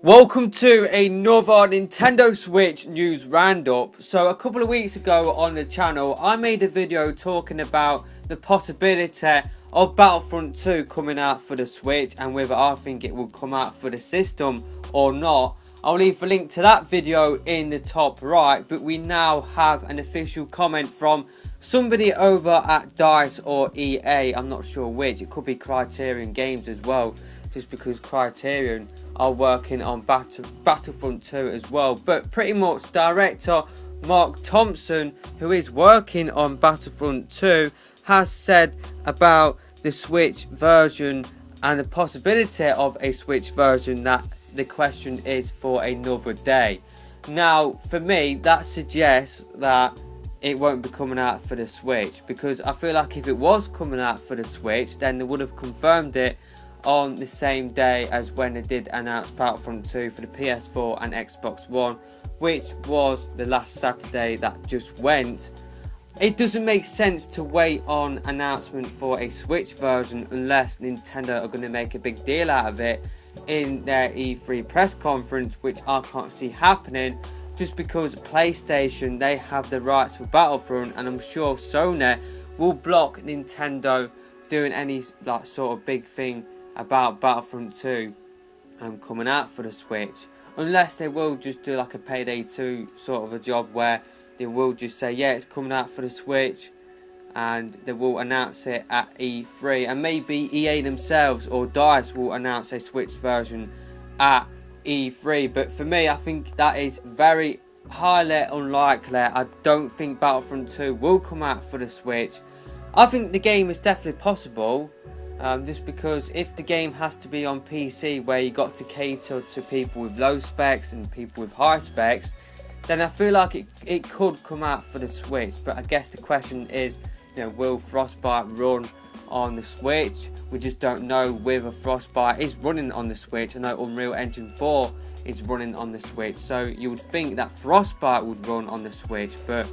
Welcome to another Nintendo Switch news roundup. So a couple of weeks ago on the channel I made a video talking about the possibility of Battlefront 2 coming out for the Switch and whether I think it will come out for the system or not. I'll leave a link to that video in the top right, but we now have an official comment from somebody over at DICE or EA. I'm not sure which. It could be Criterion Games as well, just because Criterion are working on Battlefront 2 as well. But pretty much director Mark Thompson, who is working on Battlefront 2, has said about the Switch version and the possibility of a Switch version that the question is for another day. Now for me that suggests that it won't be coming out for the Switch, because I feel like if it was coming out for the Switch then they would have confirmed it on the same day as when they did announce Battlefront 2 for the PS4 and Xbox One, which was the last Saturday that just went. It doesn't make sense to wait on announcement for a Switch version unless Nintendo are going to make a big deal out of it in their E3 press conference, which I can't see happening, just because PlayStation, they have the rights for Battlefront, and I'm sure Sony will block Nintendo doing any like sort of big thing about Battlefront 2 coming out for the Switch, unless they will just do like a Payday 2 sort of a job where they will just say yeah, it's coming out for the Switch, and they will announce it at E3, and maybe EA themselves or DICE will announce a Switch version at E3. But for me, I think that is very highly unlikely. I don't think Battlefront 2 will come out for the Switch. I think the game is definitely possible, just because if the game has to be on PC where you got to cater to people with low specs and people with high specs, then I feel like it could come out for the Switch. But I guess the question is, you know, will Frostbite run on the Switch? We just don't know whether Frostbite is running on the Switch. I know Unreal Engine 4 is running on the Switch, so you would think that Frostbite would run on the Switch, but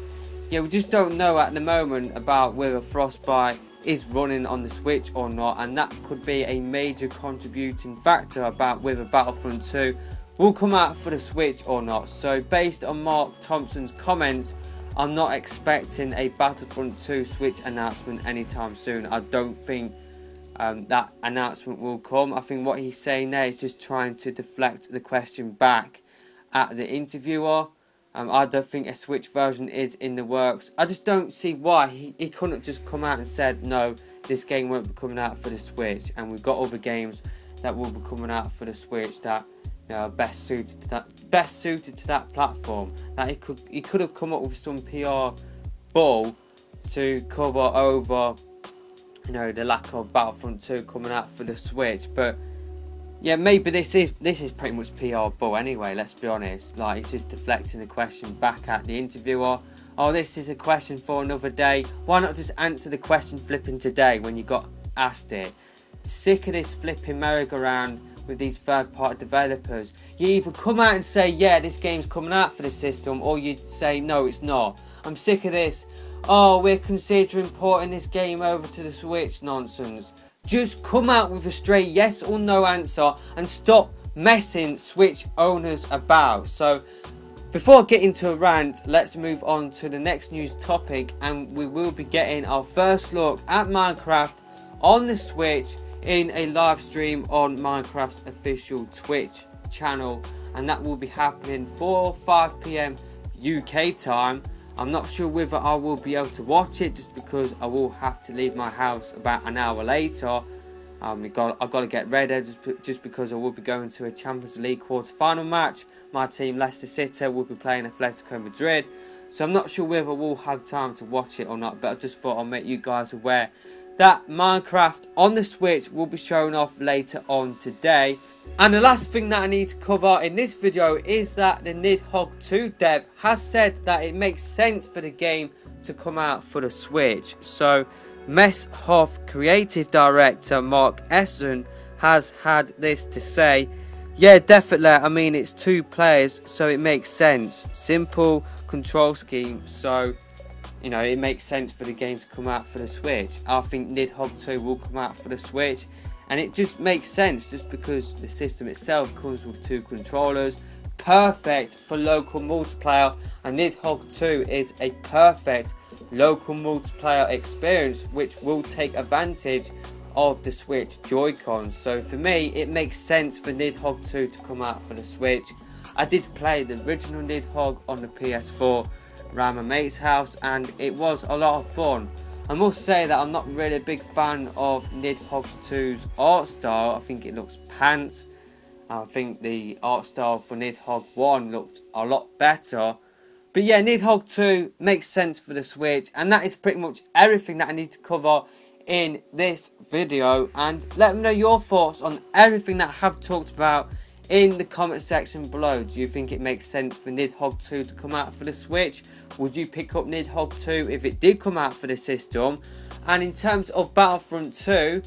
yeah, we just don't know at the moment about whether Frostbite is running on the Switch or not, and that could be a major contributing factor about whether Battlefront 2 will come out for the Switch or not. So based on Mark Thompson's comments, I'm not expecting a Battlefront 2 Switch announcement anytime soon. I don't think that announcement will come. I think what he's saying there is just trying to deflect the question back at the interviewer. I don't think a Switch version is in the works. I just don't see why he couldn't just come out and said no, this game won't be coming out for the Switch, and we've got other games that will be coming out for the Switch that, you know, are best suited to that platform. That he could have come up with some PR bull to cover over, you know, the lack of Battlefront 2 coming out for the Switch. But yeah, maybe this is pretty much PR bull anyway, let's be honest. Like, it's just deflecting the question back at the interviewer. Oh, this is a question for another day. Why not just answer the question flipping today when you got asked it? Sick of this flipping merry-go-round with these third-party developers. You either come out and say yeah, this game's coming out for the system, or you say no, it's not. I'm sick of this, oh, we're considering porting this game over to the Switch nonsense. Just come out with a straight yes or no answer and stop messing Switch owners about. So before I get into a rant, let's move on to the next news topic, and we will be getting our first look at Minecraft on the Switch in a live stream on Minecraft's official Twitch channel, and that will be happening 4 or 5 PM UK time. I'm not sure whether I will be able to watch it, just because I will have to leave my house about an hour later. I've got to get ready just because I will be going to a Champions League quarter-final match. My team, Leicester City, will be playing Atletico Madrid, so I'm not sure whether we'll have time to watch it or not, but I just thought I'll make you guys aware that Minecraft on the Switch will be shown off later on today. And the last thing that I need to cover in this video is that the Nidhogg 2 dev has said that it makes sense for the game to come out for the Switch. So Messhoff creative director Mark Essen has had this to say: yeah, definitely, I mean, it's 2 players, so it makes sense. Simple control scheme, so you know, it makes sense for the game to come out for the Switch. I think Nidhogg 2 will come out for the Switch, and it just makes sense just because the system itself comes with 2 controllers, perfect for local multiplayer, and Nidhogg 2 is a perfect local multiplayer experience which will take advantage of the Switch Joy-Cons. So for me, it makes sense for Nidhogg 2 to come out for the Switch. I did play the original Nidhogg on the PS4 around my mate's house, and it was a lot of fun. I must say that I'm not really a big fan of Nidhogg 2's art style. I think it looks pants. I think the art style for Nidhogg 1 looked a lot better. But yeah, Nidhogg 2 makes sense for the Switch, and that is pretty much everything that I need to cover in this video. And let me know your thoughts on everything that I have talked about in the comment section below. Do you think it makes sense for Nidhogg 2 to come out for the Switch? Would you pick up Nidhogg 2 if it did come out for the system? And in terms of Battlefront 2,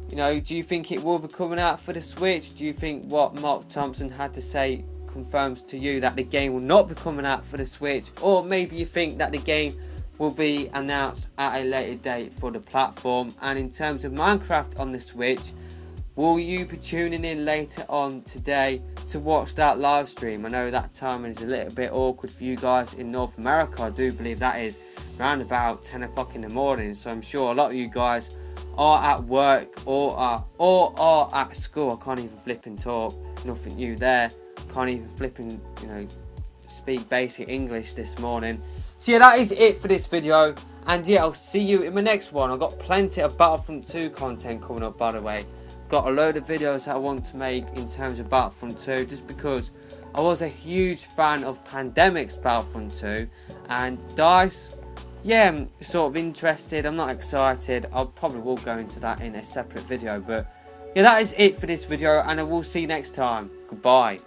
you know, do you think it will be coming out for the Switch? Do you think what Mark Thompson had to say confirms to you that the game will not be coming out for the Switch? Or maybe you think that the game will be announced at a later date for the platform? And in terms of Minecraft on the Switch, will you be tuning in later on today to watch that live stream? I know that timing is a little bit awkward for you guys in North America. I do believe that is around about 10 o'clock in the morning. So I'm sure a lot of you guys are at work or are at school. I can't even flip and talk. Nothing new there. Can't even flip and, you know, speak basic English this morning. So yeah, that is it for this video. And yeah, I'll see you in my next one. I've got plenty of Battlefront 2 content coming up, by the way. Got a load of videos that I want to make in terms of Battlefront 2, just because I was a huge fan of Pandemic's Battlefront 2, and DICE, yeah, I'm sort of interested. I'm not excited. I probably will go into that in a separate video, but yeah, that is it for this video, and I will see you next time. Goodbye.